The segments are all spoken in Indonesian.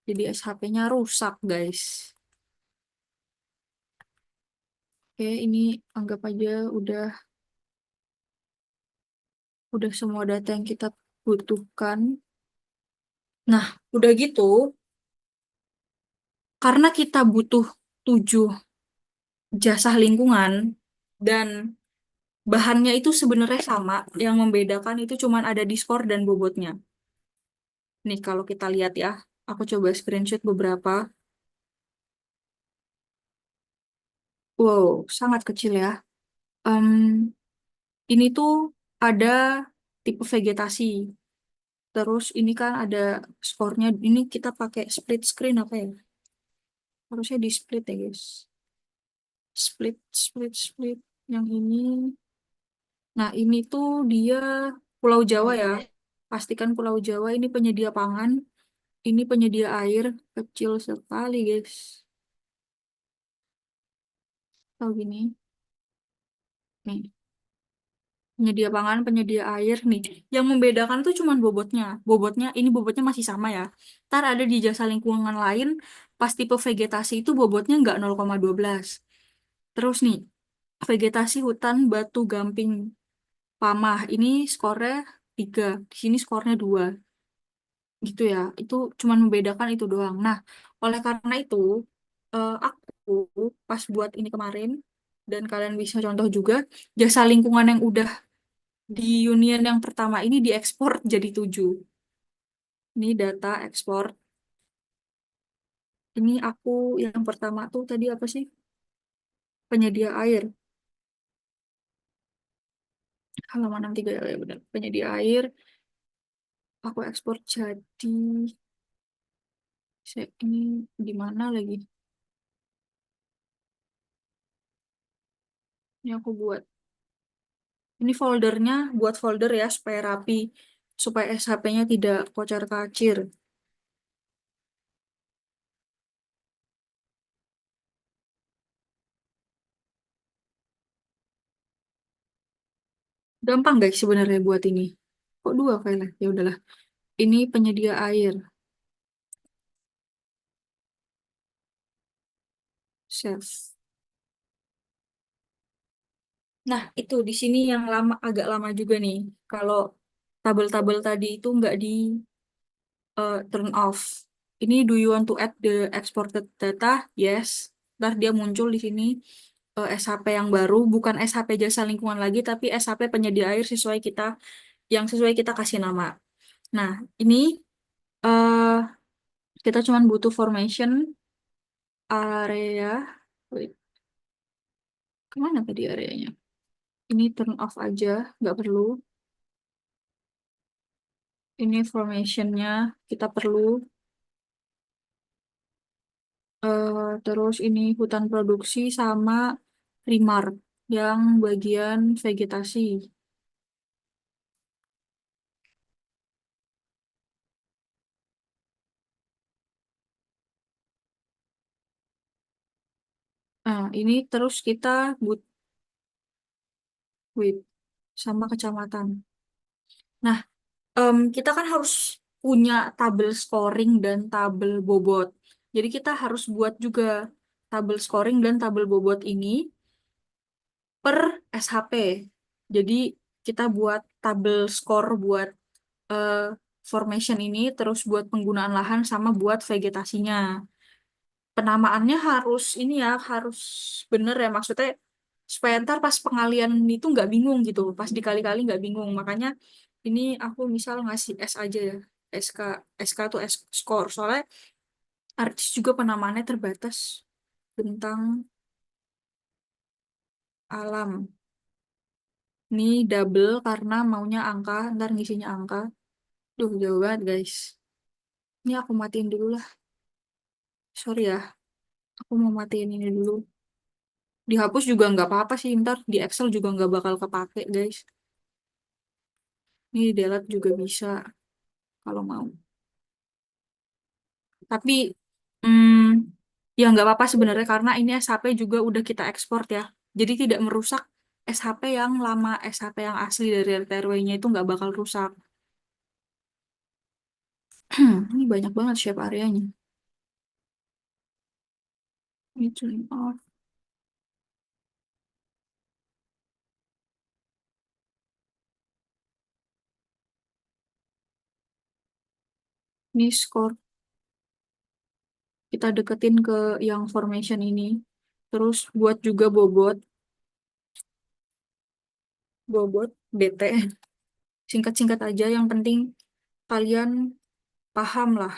Jadi SHP-nya rusak, guys. Oke, ini anggap aja udah semua data yang kita butuhkan. Nah, udah gitu, karena kita butuh 7 jasa lingkungan dan bahannya itu sebenarnya sama, yang membedakan itu cuman ada diskor dan bobotnya. Nih, kalau kita lihat ya, aku coba screenshot beberapa. Wow, sangat kecil ya. Em, ini tuh ada tipe vegetasi. Terus ini kan ada skornya. Ini kita pakai split screen apa ya? Harusnya di split ya, guys. Split, split, split. Yang ini. Nah, ini tuh dia Pulau Jawa ya. Pastikan Pulau Jawa ini penyedia pangan. Ini penyedia air. Kecil sekali, guys. Tahu gini. Nih. Penyedia pangan, penyedia air nih. Yang membedakan tuh cuman bobotnya. Ini bobotnya masih sama ya. Ntar ada di jasa lingkungan lain, pas tipe vegetasi itu bobotnya nggak 0,12. Terus nih, vegetasi hutan batu gamping pamah. Ini skornya 3. Di sini skornya 2. Gitu ya. Itu cuman membedakan itu doang. Nah, oleh karena itu, aku pas buat ini kemarin, dan kalian bisa contoh juga, jasa lingkungan yang udah di union yang pertama ini diekspor jadi 7. Ini data ekspor. Ini aku yang pertama tuh tadi apa sih? Penyedia air. Halaman 63 ya, ya benar. Penyedia air. Aku ekspor jadi. Ini di mana lagi? Ini aku buat. Ini foldernya buat folder ya supaya rapi. Supaya SHP-nya tidak kocar-kacir. Gampang guys sebenarnya buat ini. Kok 2 file? Ya udahlah. Ini penyedia air. Save. Nah, itu di sini yang lama agak lama juga nih. Kalau tabel-tabel tadi itu nggak di turn off. Ini do you want to add the exported data? Yes. Ntar dia muncul di sini SHP yang baru, bukan SHP jasa lingkungan lagi, tapi SHP penyedia air sesuai kita kasih nama. Nah, ini eh kita cuma butuh formation area. Wait, kemana tadi areanya? Ini turn off aja, nggak perlu. Ini formationnya kita perlu. Terus ini hutan produksi sama primar yang bagian vegetasi. Nah, ini terus kita but wait, sama kecamatan. Nah, kita kan harus punya tabel scoring dan tabel bobot. Jadi kita harus buat juga tabel scoring dan tabel bobot ini per SHP. Jadi kita buat tabel skor buat eh, formation ini, terus buat penggunaan lahan sama buat vegetasinya. Penamaannya harus ini ya, harus bener ya, maksudnya supaya ntar pas pengalian itu nggak bingung gitu, pas dikali-kali nggak bingung. Makanya ini aku misal ngasih S aja ya, SK, SK tuh S score, soalnya artis juga penamaannya terbatas. Bentang alam. Ini double karena maunya angka, ntar ngisinya angka. Duh, jauh banget guys. Ini aku matiin dulu lah. Sorry ya, aku mau matiin ini dulu. Dihapus juga nggak apa-apa sih, ntar di Excel juga nggak bakal kepake guys. Ini di delete juga bisa kalau mau. Tapi ya nggak apa-apa sebenarnya karena ini SHP juga udah kita ekspor ya. Jadi tidak merusak SHP yang lama, SHP yang asli dari RT RW-nya itu nggak bakal rusak. Ini banyak banget shape areanya. Ini turn off. Ini skor. Kita deketin ke yang formation ini. Terus buat juga bobot. Bobot DT. Singkat-singkat aja. Yang penting kalian paham lah.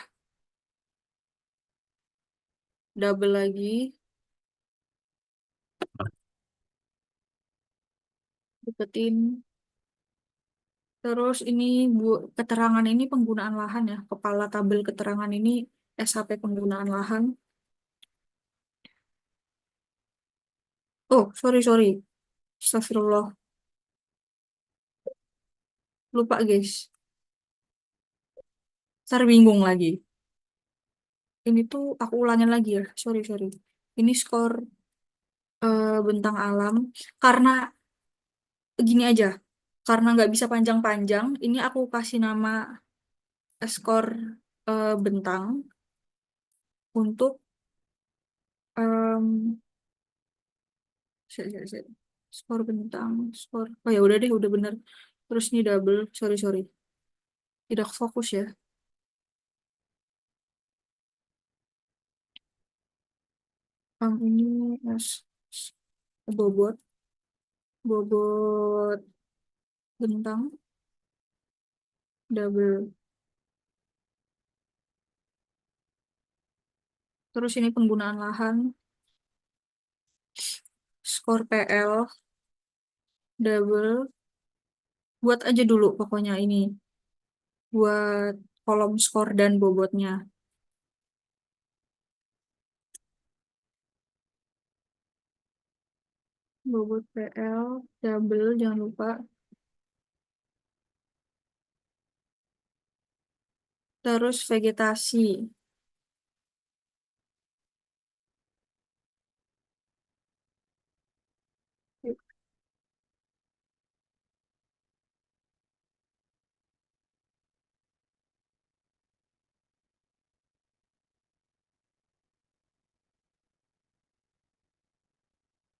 Double lagi. Deketin. Terus ini bu keterangan ini penggunaan lahan ya. Kepala tabel keterangan ini SHP penggunaan lahan. Oh, sorry, sorry. Astagfirullah. Lupa, guys. Ntar bingung lagi. Ini tuh aku ulangin lagi ya. Sorry, sorry. Ini skor bentang alam. Karena gini aja. Karena nggak bisa panjang-panjang, ini aku kasih nama skor bentang untuk em, shit. Skor bentang, skor. Oh ya udah deh, udah bener. Terus ini double. Sorry, sorry. Tidak fokus ya. Ini s- bobot, bobot bentang, double. Terus ini penggunaan lahan, skor PL, double. Buat aja dulu pokoknya ini. Buat kolom skor dan bobotnya. Bobot PL, double, jangan lupa. Terus vegetasi.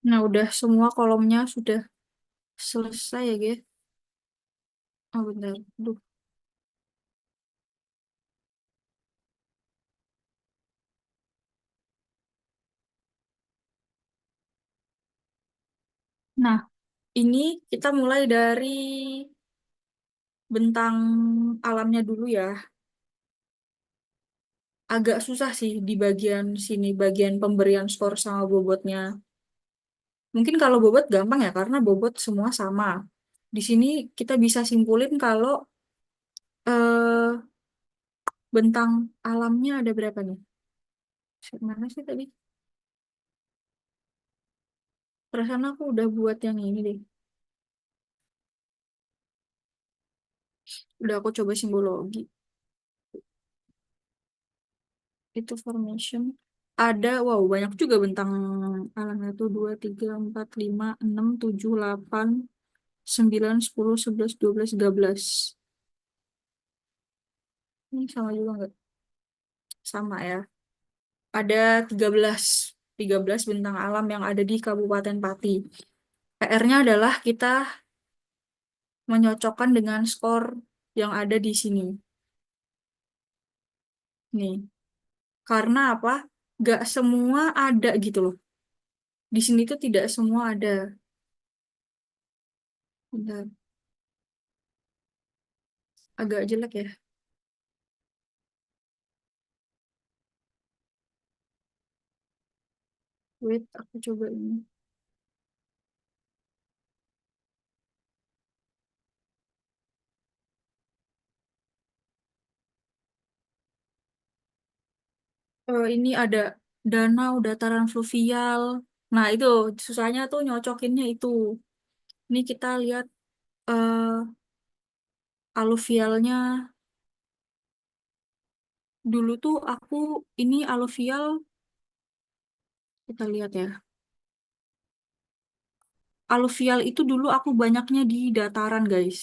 Nah, udah semua kolomnya sudah selesai ya, guys. Oh, bentar. Duh. Nah, ini kita mulai dari bentang alamnya dulu ya. Agak susah sih di bagian sini, bagian pemberian skor sama bobotnya. Mungkin kalau bobot gampang ya, karena bobot semua sama. Di sini kita bisa simpulin kalau eh, bentang alamnya ada berapa nih? Mana sih tadi? Perasaan aku udah buat yang ini deh. Udah aku coba simbologi. Itu formation. Ada, wow, banyak juga bentang alamnya tuh. 2, 3, 4, 5, 6, 7, 8, 9, 10, 11, 12, 13. Ini sama juga nggak? Sama ya. Ada 13. 13 bentang alam yang ada di Kabupaten Pati. PR-nya adalah kita menyocokkan dengan skor yang ada di sini. Nih, karena apa? Gak semua ada gitu loh. Di sini tuh tidak semua ada. Bentar, agak jelek ya. Wait, aku coba ini. Ini ada danau, dataran fluvial. Nah, itu susahnya tuh nyocokinnya itu. Ini kita lihat eh, aluvialnya. Dulu tuh aku ini aluvial, kita lihat ya. Aluvial itu dulu aku banyaknya di dataran, guys.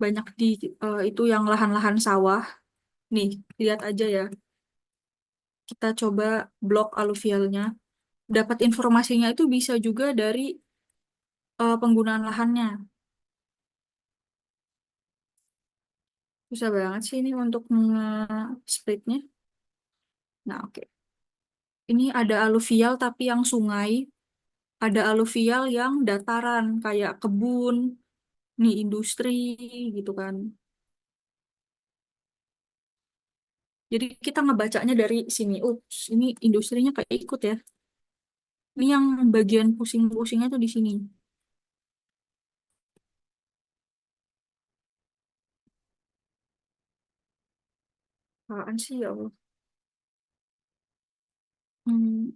Banyak di itu yang lahan-lahan sawah. Nih, lihat aja ya. kita coba blok aluvialnya. Dapat informasinya itu bisa juga dari penggunaan lahannya. Susah banget sih ini untuk nge-splitnya. Nah, oke. Ini ada aluvial tapi yang sungai, ada aluvial yang dataran kayak kebun, nih industri gitu kan. Jadi kita ngebacanya dari sini. Ups, ini industrinya kayak ikut ya. Ini yang bagian pusing-pusingnya tuh di sini. Apaan sih ya Allah? Hmm,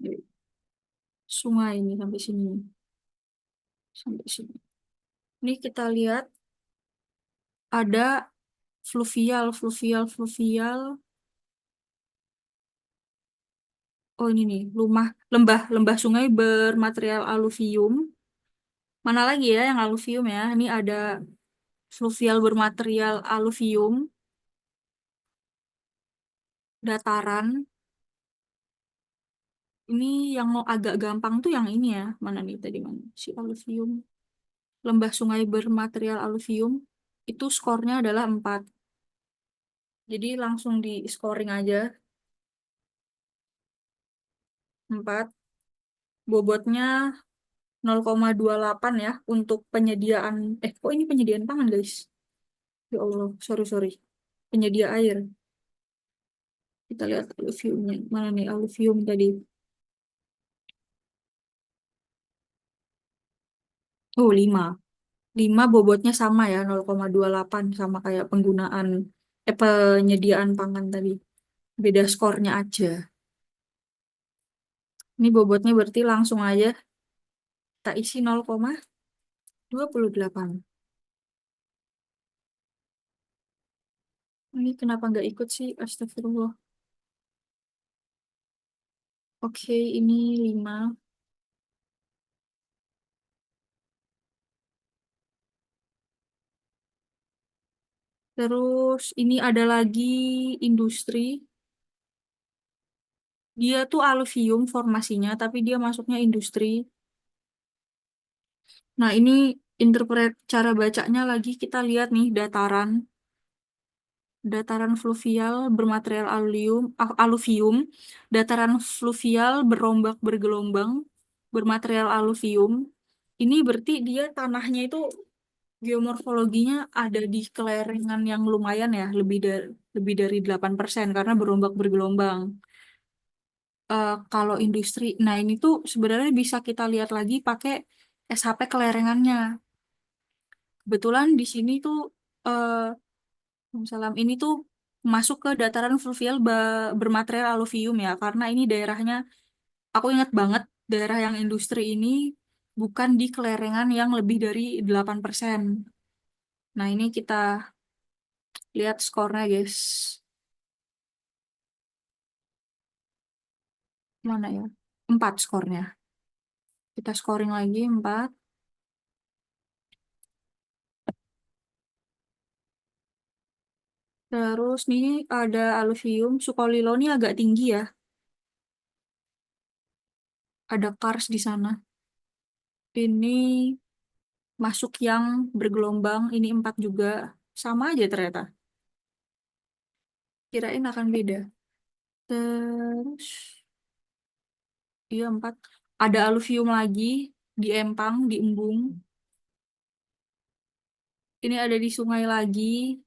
sungai ini sampai sini. Sampai sini. Ini kita lihat ada fluvial. Oh ini nih, lembah sungai bermaterial aluvium. Mana lagi ya yang aluvium ya? Ini ada fluvial bermaterial aluvium, dataran. Ini yang mau agak gampang tuh yang ini ya. Mana nih tadi mana? Si aluvium. Lembah sungai bermaterial aluvium. Itu skornya adalah 4. Jadi langsung di scoring aja. 4. Bobotnya 0,28 ya untuk penyediaan. Kok ini penyediaan pangan guys? Ya Allah, sorry. Penyedia air. Kita lihat aluviumnya. Mana nih aluvium tadi? Oh, 5. 5 bobotnya sama ya, 0,28 sama kayak penyediaan pangan tadi. Beda skornya aja. Ini bobotnya berarti langsung aja kita isi 0,28. Ini kenapa nggak ikut sih? Astagfirullah. Oke, ini 5. Terus ini ada lagi industri. Dia tuh aluvium formasinya, tapi dia masuknya industri. Nah, ini cara bacanya lagi kita lihat nih dataran fluvial bermaterial aluvium, dataran fluvial berombak bergelombang bermaterial aluvium. Ini berarti dia tanahnya itu geomorfologinya ada di kelerengan yang lumayan ya, lebih dari 8% karena berombak bergelombang. Kalau industri, nah ini tuh sebenarnya bisa kita lihat lagi pakai SHP kelerengannya. Kebetulan di sini tuh Salam ini tuh masuk ke dataran fluvial bermaterial aluvium ya, karena ini daerahnya, aku ingat banget daerah yang industri ini bukan di kelerengan yang lebih dari 8%. Nah ini kita lihat skornya guys. Mana ya? 4 skornya. Kita scoring lagi 4. Terus nih ada aluvium, sukolilo ini agak tinggi ya. Ada kars di sana. Ini masuk yang bergelombang, ini 4 juga. Sama aja ternyata. Kirain akan beda. Terus, iya 4. Ada aluvium lagi di Empang, di Embung. Ini ada di sungai lagi.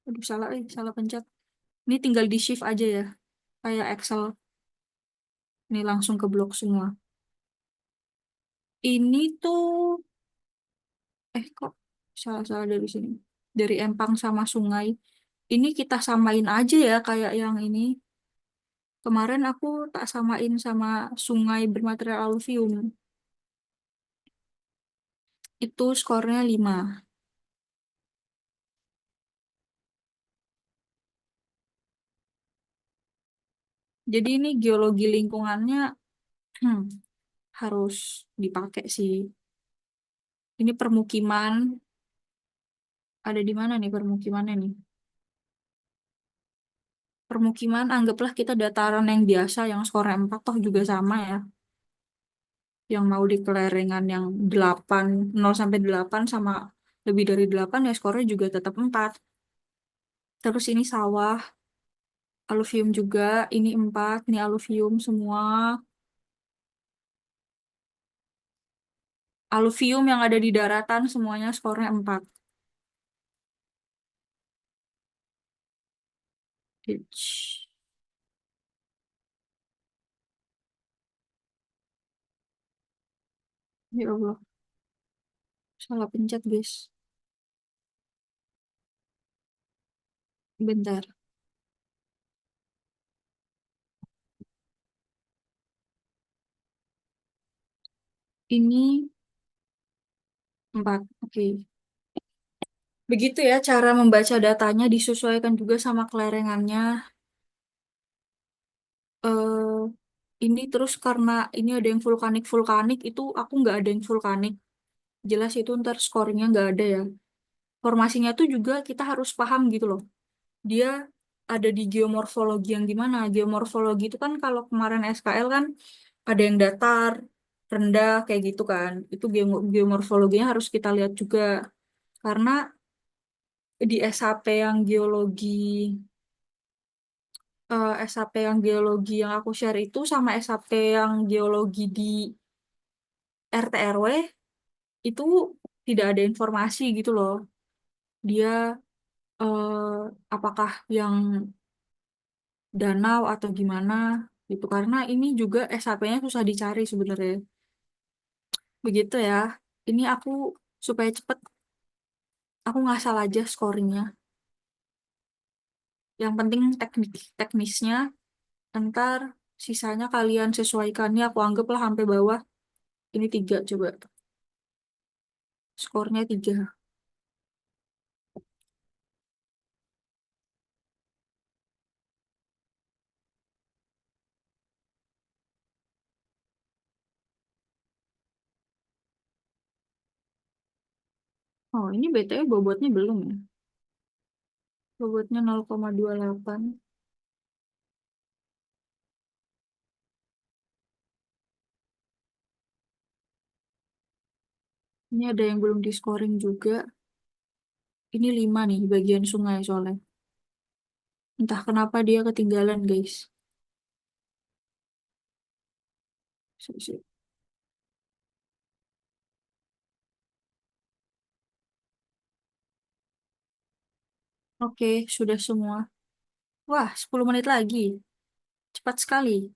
Aduh, salah pencet. Ini tinggal di shift aja ya. Kayak Excel. Ini langsung ke blok semua. Ini tuh, kok salah-salah dari sini. Dari Empang sama sungai. Ini kita samain aja ya kayak yang ini. Kemarin aku tak samain sama sungai bermaterial aluvium. Itu skornya 5. Jadi ini geologi lingkungannya hmm, harus dipakai sih. Ini permukiman, ada di mana nih permukimannya nih? Permukiman, anggaplah kita dataran yang biasa, yang skornya 4 toh juga sama ya. Yang mau di kelerengan yang 8 0 sampai 8 sama lebih dari 8 ya skornya juga tetap 4. Terus ini sawah, aluvium juga, ini 4, ini aluvium semua. Aluvium yang ada di daratan semuanya skornya 4. Ditch. Ya Allah, salah pencet guys. Bentar. Ini 4. Oke. Begitu ya cara membaca datanya disesuaikan juga sama kelerengannya. eh ini terus karena ini ada yang vulkanik-vulkanik itu aku nggak ada yang vulkanik. Jelas itu ntar skornya nggak ada ya. Formasinya tuh juga kita harus paham gitu loh. Dia ada di geomorfologi yang gimana? Geomorfologi itu kan kalau kemarin SKL kan ada yang datar, rendah kayak gitu kan. Itu geomorfologinya harus kita lihat juga. Karena di SHP yang geologi SHP yang geologi yang aku share itu sama SHP yang geologi di RT RW itu tidak ada informasi gitu loh. Dia apakah yang danau atau gimana gitu. Karena ini juga SHP-nya susah dicari sebenarnya. Begitu ya. Ini aku supaya cepet aku ngasal aja scoringnya. Yang penting teknisnya. Ntar sisanya kalian sesuaikannya. Aku anggaplah sampai bawah. Ini 3 coba. Skornya 3. Oh, ini BTW bobotnya belum ya. Bobotnya 0,28. Ini ada yang belum di scoring juga. Ini 5 nih bagian sungai soalnya. Entah kenapa dia ketinggalan, guys. Sip, sip. Oke, sudah semua. Wah, 10 menit lagi. Cepat sekali.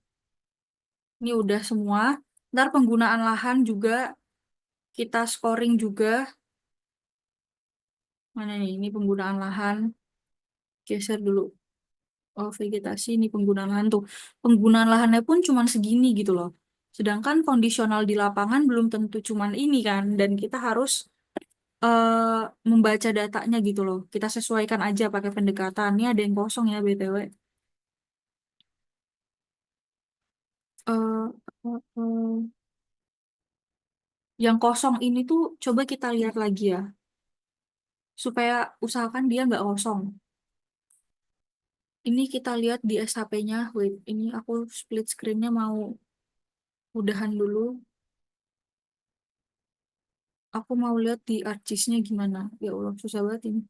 Ini udah semua. Ntar penggunaan lahan juga kita scoring juga. Mana nih? Ini penggunaan lahan. Geser dulu. Oh, vegetasi ini penggunaan lahan tuh. Penggunaan lahannya pun cuman segini gitu loh. Sedangkan kondisional di lapangan belum tentu cuman ini kan. Dan kita harus membaca datanya gitu loh. Kita sesuaikan aja pakai pendekatan. Ini ada yang kosong ya, BTW. Eh, eh, eh. Yang kosong ini tuh coba kita lihat lagi ya. Supaya usahakan dia nggak kosong. Ini kita lihat di SHP-nya. Wait, ini aku split screen-nya mau udahan dulu. Aku mau lihat di ArcGIS-nya gimana. Ya Allah, susah banget ini.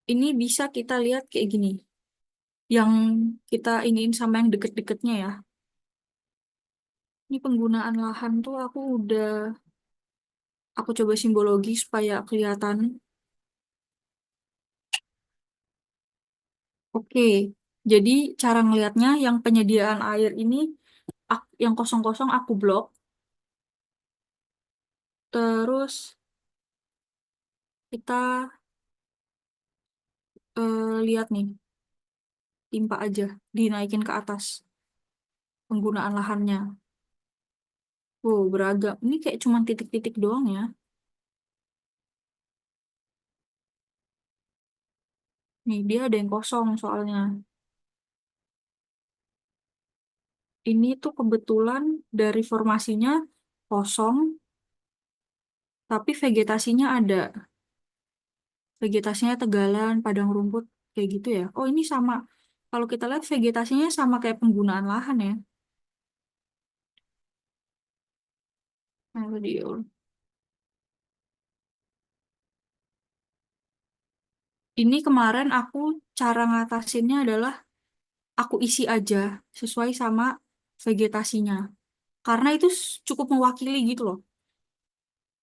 Ini bisa kita lihat kayak gini. Yang kita iniin sama yang deket-deketnya ya. Ini penggunaan lahan tuh aku coba simbologi supaya kelihatan. Oke, jadi cara ngelihatnya yang penyediaan air ini yang kosong-kosong aku blok. Terus kita lihat nih, timpa aja, dinaikin ke atas penggunaan lahannya. Wow, beragam. Ini kayak cuma titik-titik doang ya. Nih, dia ada yang kosong soalnya. Ini tuh kebetulan dari formasinya kosong, tapi vegetasinya ada. Vegetasinya tegalan, padang rumput, kayak gitu ya. Oh, ini sama. Kalau kita lihat vegetasinya sama kayak penggunaan lahan ya. Nah, tadi, ini kemarin aku cara ngatasinnya adalah aku isi aja sesuai sama vegetasinya. Karena itu cukup mewakili gitu loh.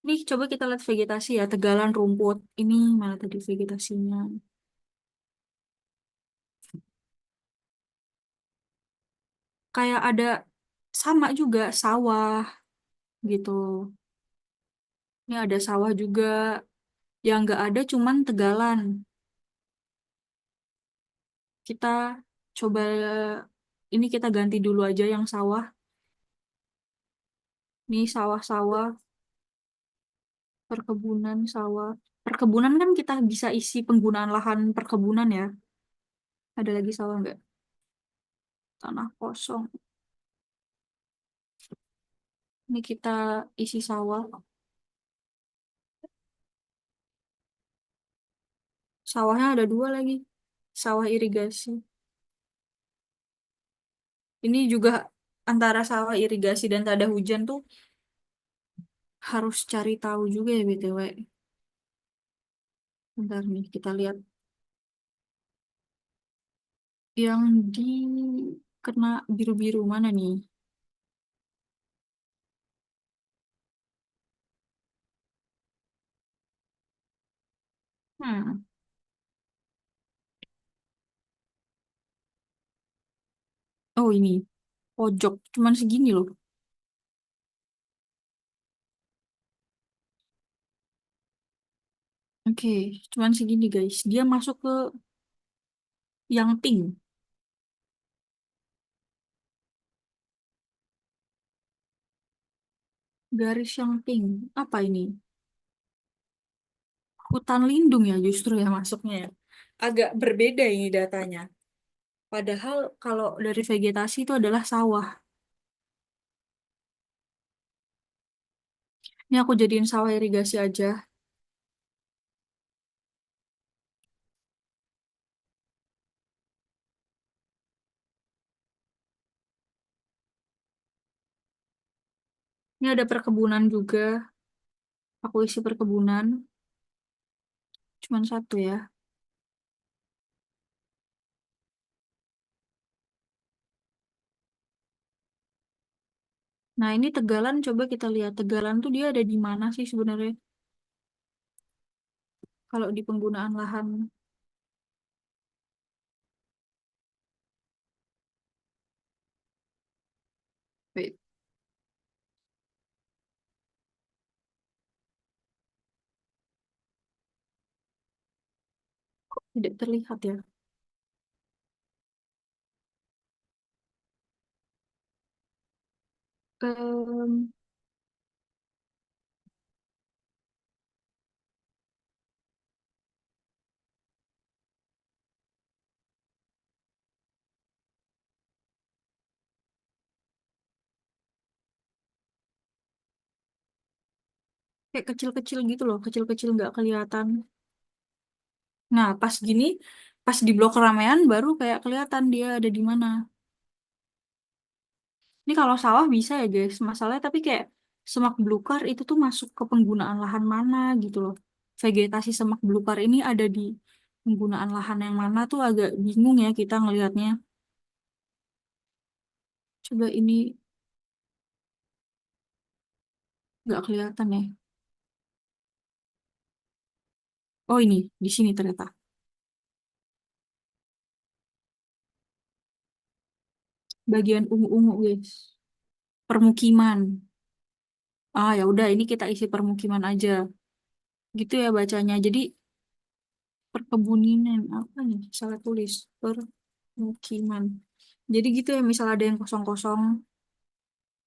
Nih, coba kita lihat vegetasi ya, tegalan rumput. Ini mana tadi vegetasinya? Kayak ada sama juga sawah gitu. Ini ada sawah juga. Yang nggak ada cuman tegalan. Kita coba ini kita ganti dulu aja yang sawah. Nih sawah-sawah, perkebunan sawah. Perkebunan kan kita bisa isi penggunaan lahan perkebunan ya. Ada lagi sawah nggak? Tanah kosong. Ini kita isi sawah. Sawahnya ada dua lagi. Sawah irigasi. Ini juga antara sawah irigasi dan tak ada hujan tuh harus cari tahu juga ya BTW. Bentar nih kita lihat yang di kena biru-biru mana nih? Hmm. Oh ini pojok cuman segini loh. Oke, cuman segini guys. Dia masuk ke yang pink, garis yang pink. Apa ini? Hutan lindung ya justru ya masuknya ya. Agak berbeda ini datanya. Padahal kalau dari vegetasi itu adalah sawah. Ini aku jadiin sawah irigasi aja. Ini ada perkebunan juga. Aku isi perkebunan. Cuman satu ya. Nah ini Tegalan. Coba kita lihat. Tegalan tuh dia ada di mana sih sebenarnya? Kalau di penggunaan lahan. Wait, tidak terlihat ya. Em, kayak kecil-kecil gitu loh. Kecil-kecil nggak kelihatan. Nah pas gini. Pas di blok keramaian baru kayak kelihatan dia ada di mana. Ini kalau sawah bisa ya guys, masalahnya tapi kayak semak belukar itu tuh masuk ke penggunaan lahan mana gitu loh. Vegetasi semak belukar ini ada di penggunaan lahan yang mana tuh agak bingung ya kita ngelihatnya. Coba ini nggak kelihatan ya. Oh ini, di sini ternyata. Bagian ungu-ungu guys. Permukiman. Ah ya udah ini kita isi permukiman aja. Gitu ya bacanya. Jadi perkebunan apa nih? Salah tulis. Permukiman. Jadi gitu ya, misal ada yang kosong-kosong.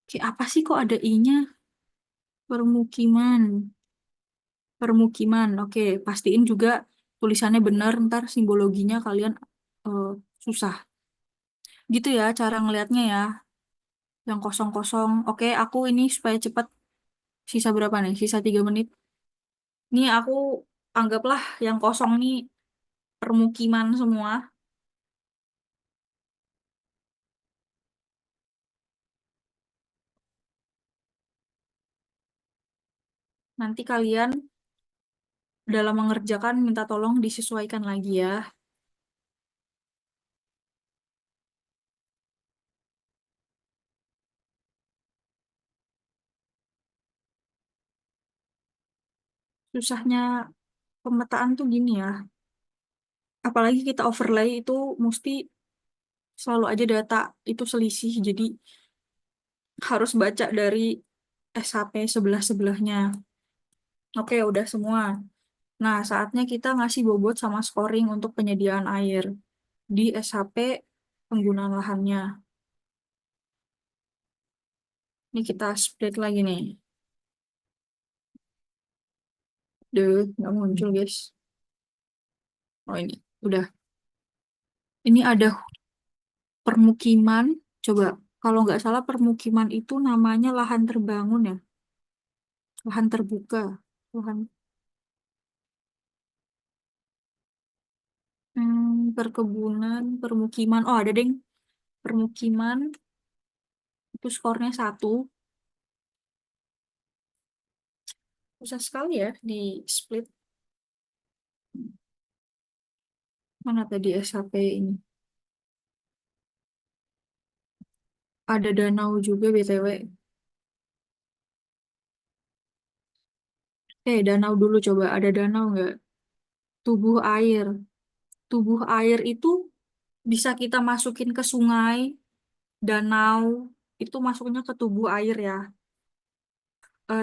Kayak apa sih kok ada I-nya? Permukiman. Permukiman. Oke, pastiin juga tulisannya benar. Ntar simbologinya kalian eh, susah. Gitu ya cara ngelihatnya ya. Yang kosong-kosong. Oke, aku ini supaya cepat. Sisa berapa nih? Sisa 3 menit. Nih aku anggaplah yang kosong nih permukiman semua. Nanti kalian dalam mengerjakan minta tolong disesuaikan lagi ya. Susahnya pemetaan tuh gini ya. Apalagi kita overlay itu mesti selalu aja data itu selisih. Jadi harus baca dari SHP sebelah-sebelahnya. Oke, udah semua. Nah, saatnya kita ngasih bobot sama scoring untuk penyediaan air di SHP penggunaan lahannya. Ini kita split lagi nih. Nggak muncul, guys. Oh, ini. Udah. Ini ada permukiman. Coba, kalau nggak salah permukiman itu namanya lahan terbangun ya. Lahan terbuka. Lahan perkebunan, permukiman. Oh, ada deng. Permukiman, itu skornya 1. Susah sekali ya di split. Mana tadi SHP ini? Ada danau juga, BTW. Danau dulu coba. Ada danau nggak? Tubuh air. Tubuh air itu bisa kita masukin ke sungai, danau. Itu masuknya ke tubuh air ya.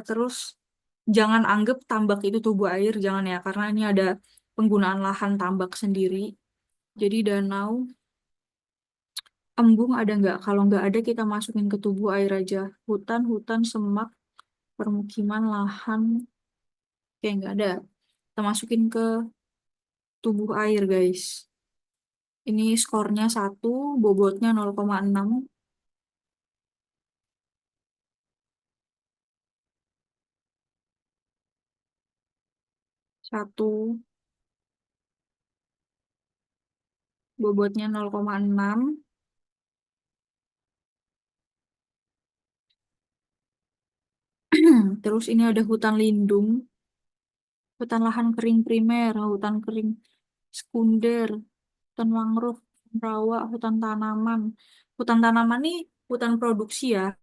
Terus jangan anggap tambak itu tubuh air, jangan ya. Karena ini ada penggunaan lahan tambak sendiri. Jadi danau, embung ada nggak? Kalau nggak ada kita masukin ke tubuh air aja. Hutan, hutan, semak, permukiman, lahan. Kayak nggak ada. Kita masukin ke tubuh air, guys. Ini skornya 1, bobotnya 0,6. 1, bobotnya 0,6. Terus ini ada hutan lindung, hutan lahan kering primer, hutan kering sekunder, hutan mangrove, rawa, hutan tanaman. Hutan tanaman nih hutan produksi ya.